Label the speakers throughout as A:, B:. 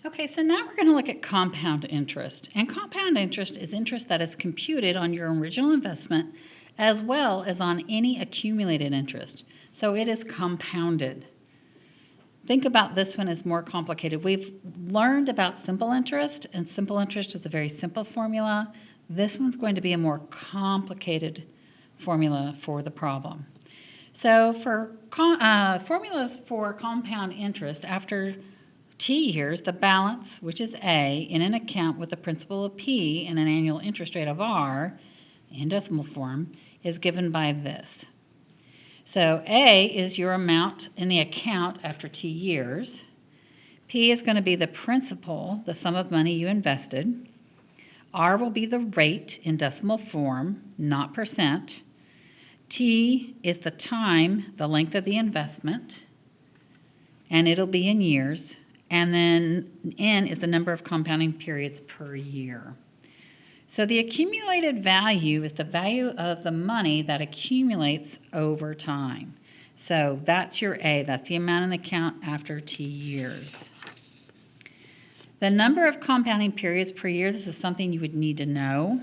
A: Okay, so now we're going to look at compound interest. And compound interest is interest that is computed on your original investment as well as on any accumulated interest. So it is compounded. Think about this one as more complicated. We've learned about simple interest, and simple interest is a very simple formula. This one's going to be a more complicated formula for the problem. So for formulas for compound interest, after T years, the balance, which is A, in an account with a principal of P and an annual interest rate of R, in decimal form, is given by this. So A is your amount in the account after T years. P is going to be the principal, the sum of money you invested. R will be the rate in decimal form, not percent. T is the time, the length of the investment, and it'll be in years. And then N is the number of compounding periods per year. So the accumulated value is the value of the money that accumulates over time. So that's your A. That's the amount in the account after T years. The number of compounding periods per year, this is something you would need to know.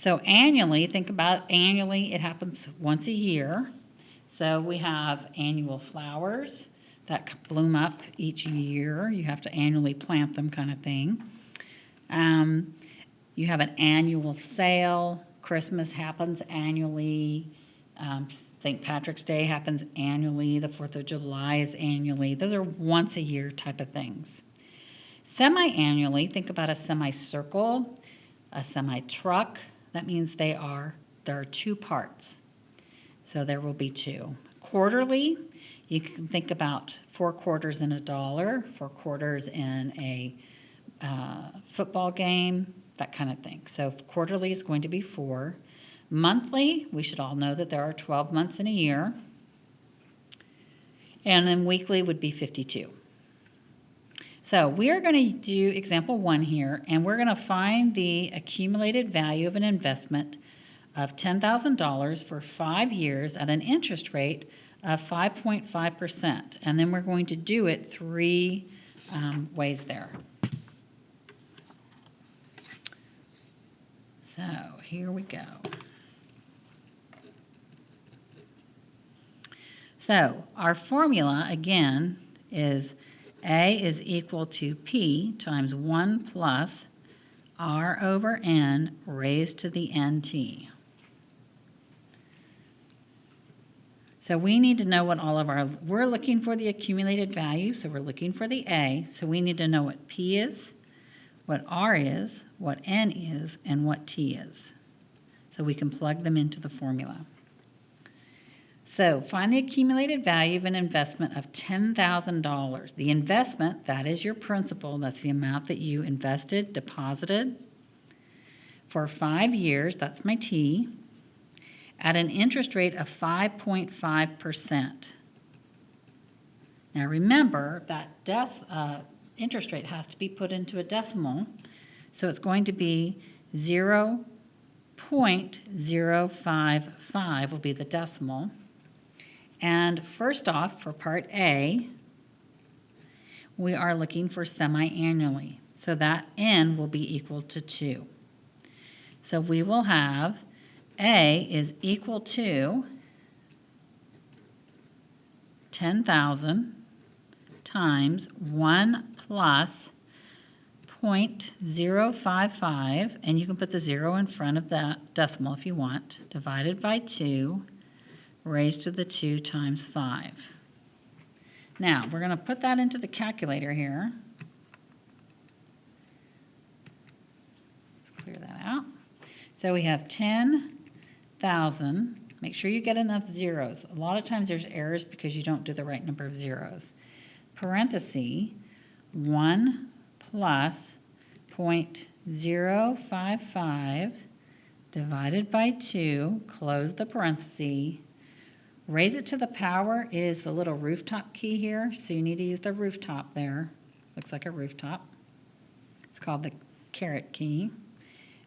A: So annually, think about annually, it happens once a year. So we have annual flowers that bloom up each year. You have to annually plant them, kind of thing. You have an annual sale. Christmas happens annually. St. Patrick's Day happens annually. The 4th of July is annually. Those are once a year type of things. Semi-annually, think about a semicircle, a semi-truck. That means there are two parts. So there will be two. Quarterly, you can think about 4 quarters in a dollar, 4 quarters in a football game, that kind of thing. So quarterly is going to be 4. Monthly, we should all know that there are 12 months in a year. And then weekly would be 52. So we are going to do example 1 here, and we're going to find the accumulated value of an investment of $10,000 for 5 years at an interest rate of 5.5%. And then we're going to do it 3 ways there. So here we go. So our formula, again, is A is equal to P times 1 plus R over N raised to the NT. So we need to know what we're looking for the accumulated value, so we're looking for the A. So we need to know what P is, what R is, what N is, and what T is. So we can plug them into the formula. So find the accumulated value of an investment of $10,000. The investment, that is your principal. That's the amount that you invested, deposited for 5 years. That's my T. At an interest rate of 5.5%. Now remember that interest rate has to be put into a decimal. So it's going to be 0.055 will be the decimal. And first off, for part A, we are looking for semi-annually. So that N will be equal to 2. So we will have A is equal to 10,000 times 1 plus 0.055, and you can put the 0 in front of that decimal if you want, divided by 2, raised to the 2 times 5. Now, we're going to put that into the calculator here. Let's clear that out. So we have 10,000. Make sure you get enough zeros. A lot of times there's errors because you don't do the right number of zeros. Parenthesis, 1 plus 0.055 divided by 2, close the parenthesis. Raise it to the power is the little rooftop key here, so you need to use the rooftop there. Looks like a rooftop. It's called the caret key.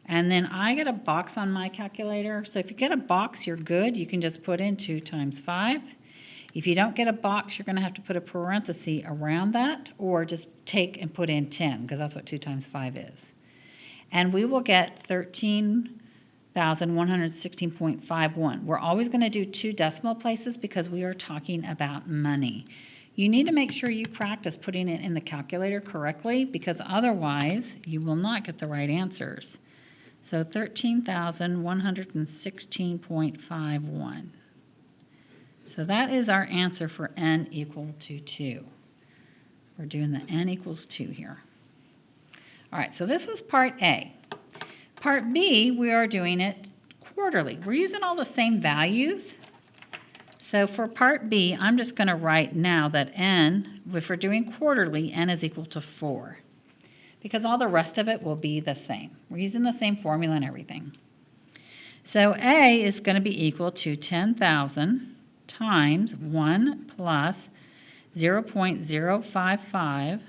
A: And then I get a box on my calculator. So if you get a box, you're good. You can just put in 2 times 5. If you don't get a box, you're going to have to put a parenthesis around that, or just take and put in 10, because that's what 2 times 5 is. And we will get 13,116.51. We're always going to do 2 decimal places because we are talking about money. You need to make sure you practice putting it in the calculator correctly, because otherwise you will not get the right answers. So 13,116.51. So that is our answer for n equal to 2. We're doing the n equals 2 here. All right, so this was part A. Part B, we are doing it quarterly. We're using all the same values. So for part B, I'm just going to write now that n, if we're doing quarterly, n is equal to 4. Because all the rest of it will be the same. We're using the same formula and everything. So A is going to be equal to 10,000 times 1 plus 0.055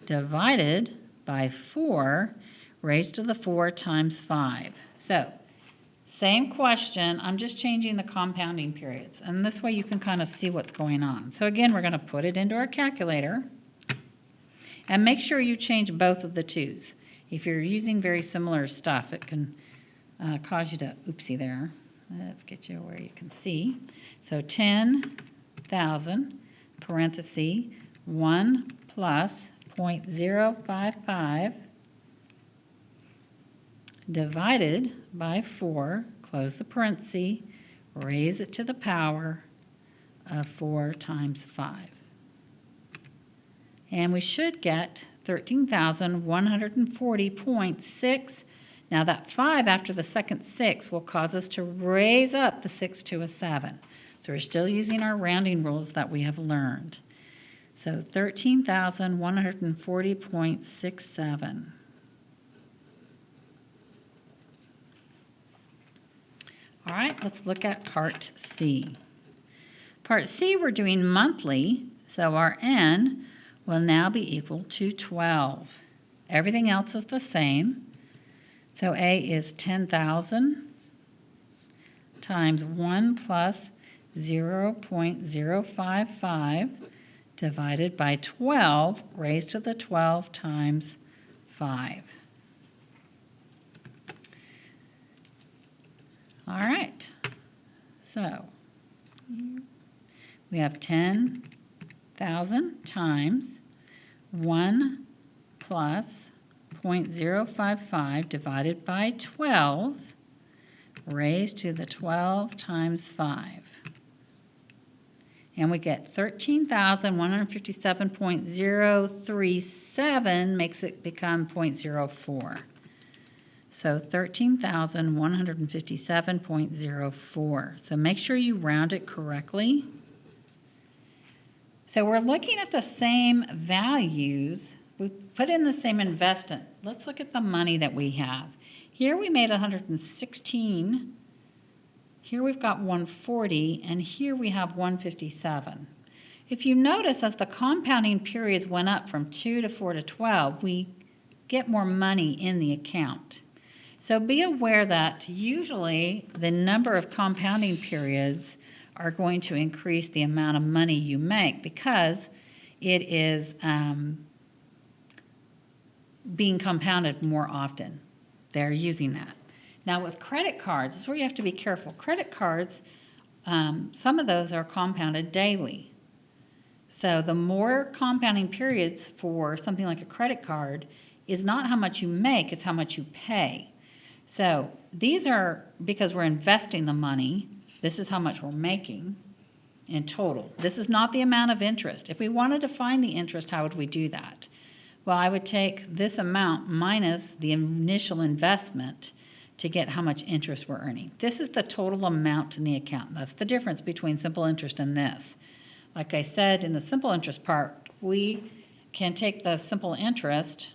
A: divided by 4 raised to the 4 times 5. So, same question, I'm just changing the compounding periods. And this way you can kind of see what's going on. So again, we're going to put it into our calculator. And make sure you change both of the 2's. If you're using very similar stuff, it can cause you to, oopsie there. Let's get you where you can see. So 10,000, parenthesis, 1 plus 0.055 divided by 4, close the parenthesis, raise it to the power of 4 times 5. And we should get 13,140.6. Now that 5 after the second 6 will cause us to raise up the 6 to a 7. So we're still using our rounding rules that we have learned. So 13,140.67. All right, let's look at part C. Part C, we're doing monthly, so our n will now be equal to 12. Everything else is the same. So A is 10,000 times 1 plus 0.055 divided by 12 raised to the 12 times 5. All right, so we have 10,000 times 1 plus 0.055 divided by 12 raised to the 12 times 5. And we get 13,157.037 makes it become 0.04. So 13,157.04. So make sure you round it correctly. So we're looking at the same values. We put in the same investment. Let's look at the money that we have. Here we made 116. Here we've got 140, and here we have 157. If you notice, as the compounding periods went up from 2 to 4 to 12, we get more money in the account. So be aware that usually the number of compounding periods are going to increase the amount of money you make because it is being compounded more often. They're using that. Now with credit cards, this is where you have to be careful. Credit cards, some of those are compounded daily. So the more compounding periods for something like a credit card is not how much you make, it's how much you pay. So these are, because we're investing the money, this is how much we're making in total. This is not the amount of interest. If we wanted to find the interest, how would we do that? Well, I would take this amount minus the initial investment to get how much interest we're earning. This is the total amount in the account. That's the difference between simple interest and this. Like I said, in the simple interest part, we can take the simple interest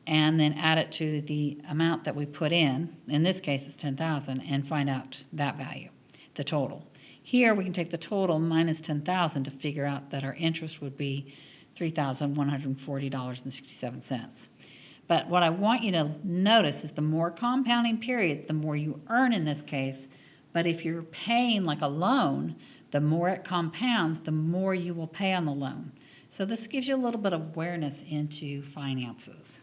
A: and then add it to the amount that we put in this case it's 10,000, and find out that value, the total. Here we can take the total minus 10,000 to figure out that our interest would be $3,140.67. But what I want you to notice is the more compounding periods, the more you earn in this case. But if you're paying like a loan, The more it compounds, the more you will pay on the loan. So this gives you a little bit of awareness into finances.